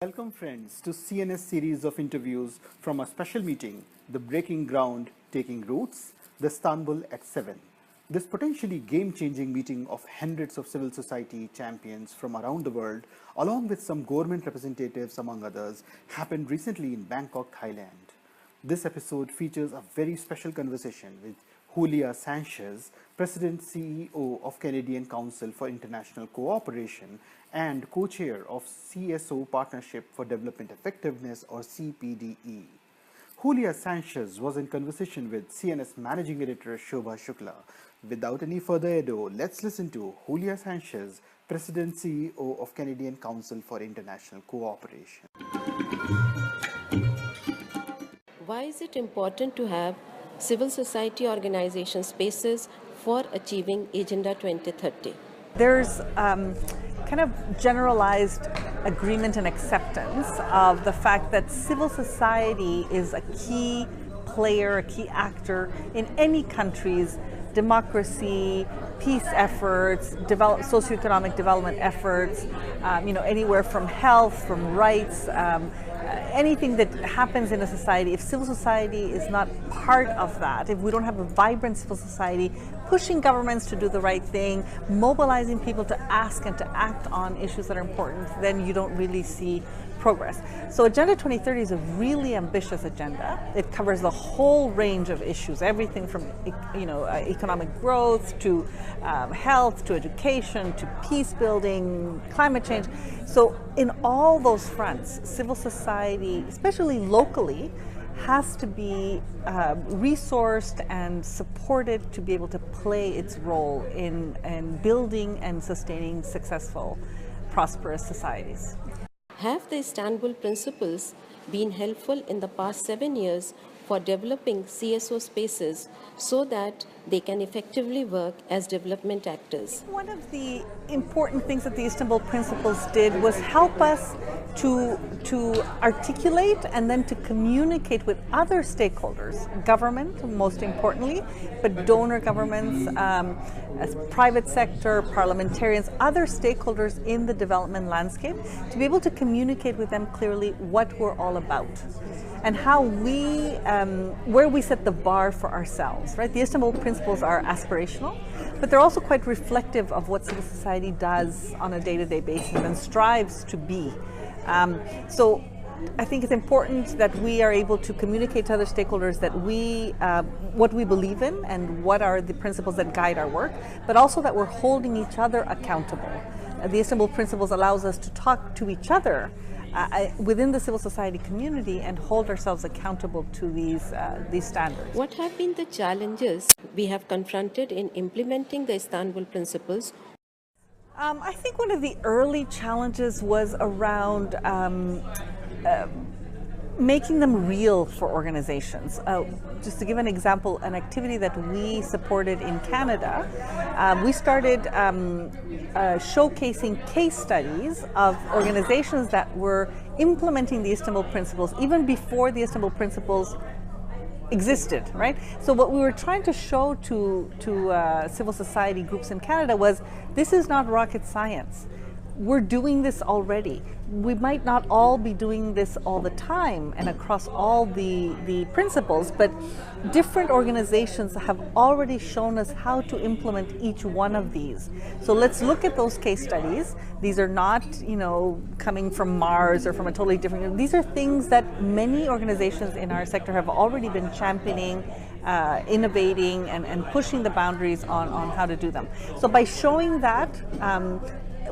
Welcome friends to CNS series of interviews from a special meeting, The Breaking Ground Taking Roots, the Istanbul at 7. This potentially game-changing meeting of hundreds of civil society champions from around the world, along with some government representatives among others, happened recently in Bangkok, Thailand. This episode features a very special conversation with Julia Sanchez, President CEO of Canadian Council for International Cooperation and co-chair of CSO Partnership for Development Effectiveness or CPDE. Julia Sanchez was in conversation with CNS Managing Editor Shobha Shukla. Without any further ado, let's listen to Julia Sanchez, President CEO of Canadian Council for International Cooperation. Why is it important to have civil society organization spaces for achieving Agenda 2030? There's kind of generalized agreement and acceptance of the fact that civil society is a key player, a key actor in any country's democracy, peace efforts, socioeconomic development efforts, anywhere from health, from rights, anything that happens in a society. If civil society is not part of that, if we don't have a vibrant civil society pushing governments to do the right thing, mobilizing people to ask and to act on issues that are important, then you don't really see progress. So Agenda 2030 is a really ambitious agenda. It covers the whole range of issues, everything from economic growth to health to education to peace building, climate change. So in all those fronts, civil society, especially locally, has to be resourced and supported to be able to play its role in building and sustaining successful, prosperous societies. Have the Istanbul Principles been helpful in the past 7 years for developing CSO spaces so that they can effectively work as development actors? One of the important things that the Istanbul Principles did was help us to articulate and then to communicate with other stakeholders, government most importantly, but donor governments, as private sector, parliamentarians, other stakeholders in the development landscape, to be able to communicate with them clearly what we're all about and how where we set the bar for ourselves, right? The Istanbul Principles are aspirational, but they're also quite reflective of what civil society does on a day-to-day basis and strives to be. So I think it's important that we are able to communicate to other stakeholders that what we believe in and what are the principles that guide our work, but also that we're holding each other accountable. The Istanbul Principles allows us to talk to each other within the civil society community and hold ourselves accountable to these standards. What have been the challenges we have confronted in implementing the Istanbul Principles? I think one of the early challenges was around making them real for organizations. Just to give an example, an activity that we supported in Canada, we started showcasing case studies of organizations that were implementing the Istanbul Principles even before the Istanbul Principles existed, right? So what we were trying to show to civil society groups in Canada was, this is not rocket science. We're doing this already. We might not all be doing this all the time and across all the principles, but different organizations have already shown us how to implement each one of these. So let's look at those case studies. These are not, coming from Mars or from a totally different, these are things that many organizations in our sector have already been championing, innovating and pushing the boundaries on how to do them. So by showing that,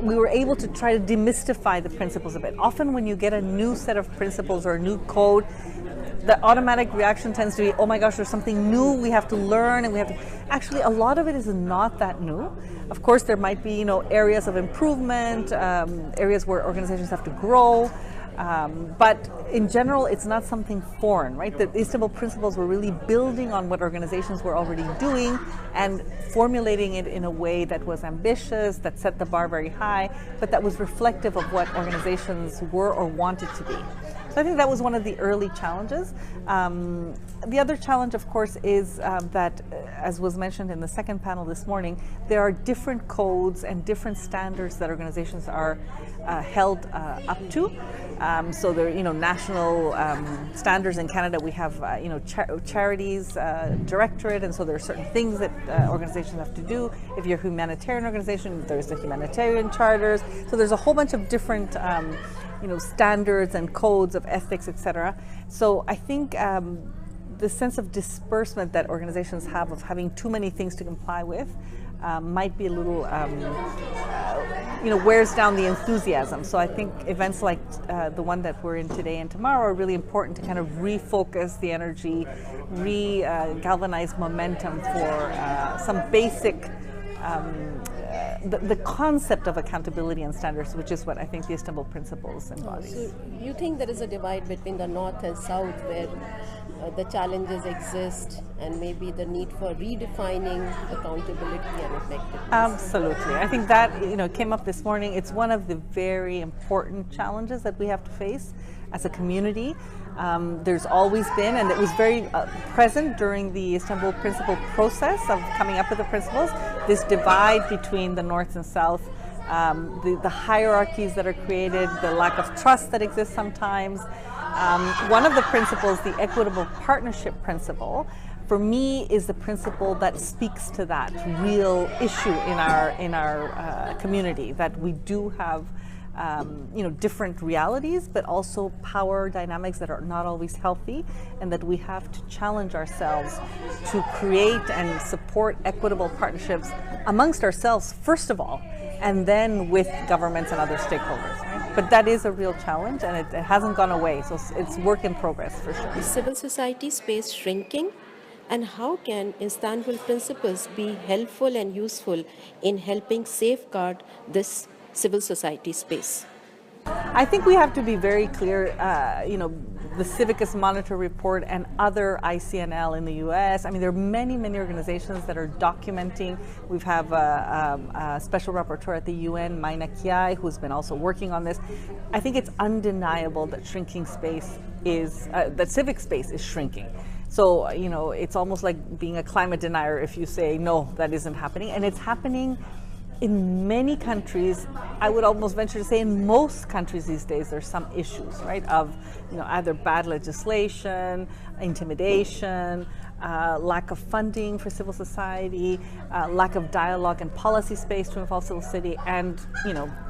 we were able to try to demystify the principles a bit. Often when you get a new set of principles or a new code, the automatic reaction tends to be, oh my gosh, there's something new we have to learn, and we have to... Actually, a lot of it is not that new. Of course, there might be, areas of improvement, areas where organizations have to grow, but in general, it's not something foreign, right? The Istanbul Principles were really building on what organizations were already doing and formulating it in a way that was ambitious, that set the bar very high, but that was reflective of what organizations were or wanted to be. So I think that was one of the early challenges. The other challenge, of course, is that, as was mentioned in the second panel this morning, there are different codes and different standards that organizations are held up to. So there are, national standards in Canada. We have, charities directorate, and so there are certain things that organizations have to do. If you're a humanitarian organization, there's the humanitarian charters. So there's a whole bunch of different, standards and codes of ethics, etc. So I think the sense of disbursement that organizations have of having too many things to comply with might be a little, wears down the enthusiasm. So I think events like the one that we're in today and tomorrow are really important to kind of refocus the energy, galvanize momentum for some basic the concept of accountability and standards, which is what I think the Istanbul Principles embodies. So you think there is a divide between the North and South where the challenges exist and maybe the need for redefining accountability and effectiveness? Absolutely. I think that came up this morning. It's one of the very important challenges that we have to face as a community. There's always been, and it was very present during the Istanbul Principle process of coming up with the principles, this divide between the North and South, the hierarchies that are created, the lack of trust that exists sometimes. One of the principles, the equitable partnership principle, for me is the principle that speaks to that real issue in our community, that we do have different realities, but also power dynamics that are not always healthy, and that we have to challenge ourselves to create and support equitable partnerships amongst ourselves, first of all, and then with governments and other stakeholders. Right? But that is a real challenge, and it hasn't gone away, so it's work in progress for sure. Civil society space shrinking, and how can Istanbul Principles be helpful and useful in helping safeguard this civil society space? I think we have to be very clear, the Civicus Monitor Report and other ICNL in the US. I mean, there are many, many organizations that are documenting. We have a special rapporteur at the UN, Maina Kiai, who's been also working on this. I think it's undeniable that shrinking space is, that civic space is shrinking. So, it's almost like being a climate denier if you say, no, that isn't happening. And it's happening in many countries. I would almost venture to say in most countries these days there's some issues, right, of either bad legislation, intimidation, lack of funding for civil society, lack of dialogue and policy space to involve civil society, and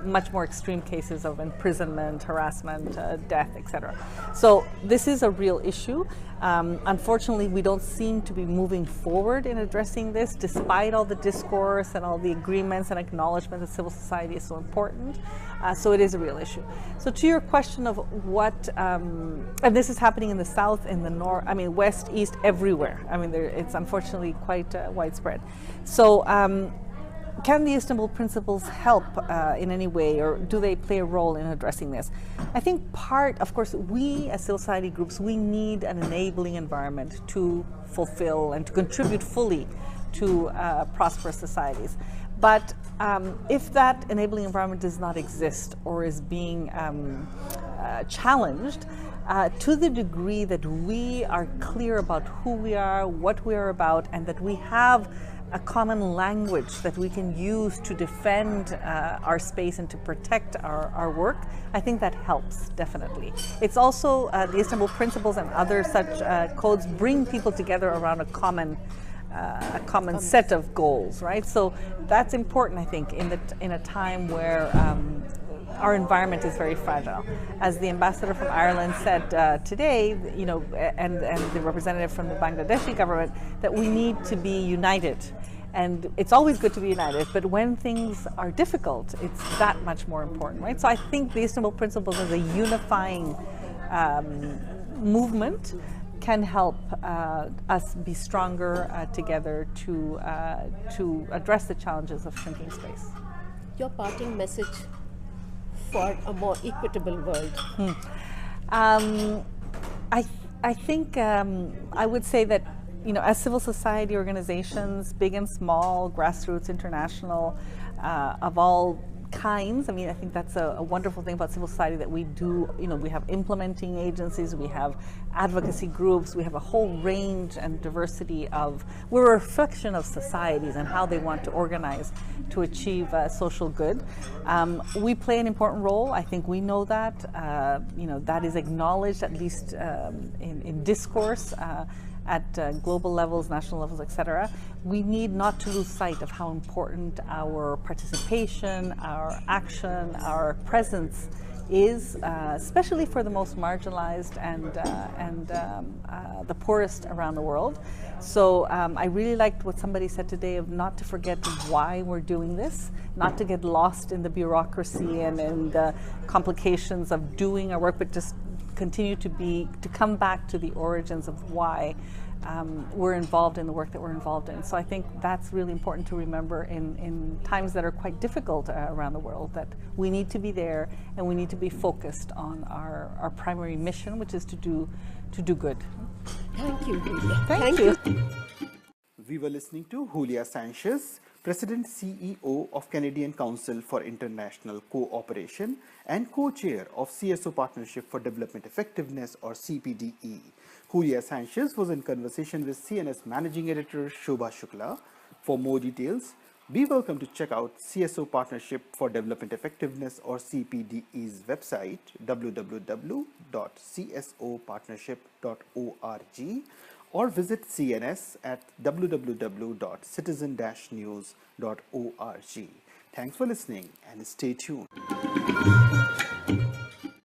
much more extreme cases of imprisonment, harassment, death, etc. So this is a real issue. Unfortunately, we don't seem to be moving forward in addressing this, despite all the discourse and all the agreements and acknowledgement that civil society is so important. So it is a real issue. So to your question of what, and this is happening in the South, in the North, West, East, everywhere. It's unfortunately quite widespread. So can the Istanbul Principles help in any way, or do they play a role in addressing this? I think of course, we as civil society groups, we need an enabling environment to fulfill and to contribute fully to prosperous societies. But if that enabling environment does not exist or is being challenged, to the degree that we are clear about who we are, what we are about, and that we have a common language that we can use to defend our space and to protect our work, I think that helps, definitely. It's also, the Istanbul Principles and other such codes bring people together around a common set of goals, right? So that's important, I think, in a time where our environment is very fragile. As the ambassador from Ireland said today, and the representative from the Bangladeshi government, that we need to be united. And it's always good to be united, but when things are difficult, it's that much more important, right? So I think the Istanbul Principles as a unifying movement can help us be stronger together to address the challenges of shrinking space. Your parting message for a more equitable world? I think I would say that as civil society organizations, big and small, grassroots, international, of all kinds. I mean, I think that's a wonderful thing about civil society, that we do, we have implementing agencies, we have advocacy groups, we have a whole range and diversity of, we're a reflection of societies and how they want to organize to achieve social good. We play an important role. I think we know that. That is acknowledged, at least in discourse, at global levels, national levels, etc. We need not to lose sight of how important our participation, our action, our presence is, especially for the most marginalized and the poorest around the world. So I really liked what somebody said today, of not to forget why we're doing this, not to get lost in the bureaucracy and the complications of doing our work, but just continue to come back to the origins of why we're involved in the work that we're involved in. So I think that's really important to remember in times that are quite difficult around the world, that we need to be there and we need to be focused on our primary mission, which is to do good. Thank you. Thank you. We were listening to Julia Sanchez, President CEO of Canadian Council for International Cooperation and co-chair of CSO Partnership for Development Effectiveness, or CPDE. Julia Sanchez was in conversation with CNS Managing Editor Shobha Shukla. For more details, be welcome to check out CSO Partnership for Development Effectiveness, or CPDE's website, www.csopartnership.org, or visit CNS at www.citizen-news.org. Thanks for listening and stay tuned.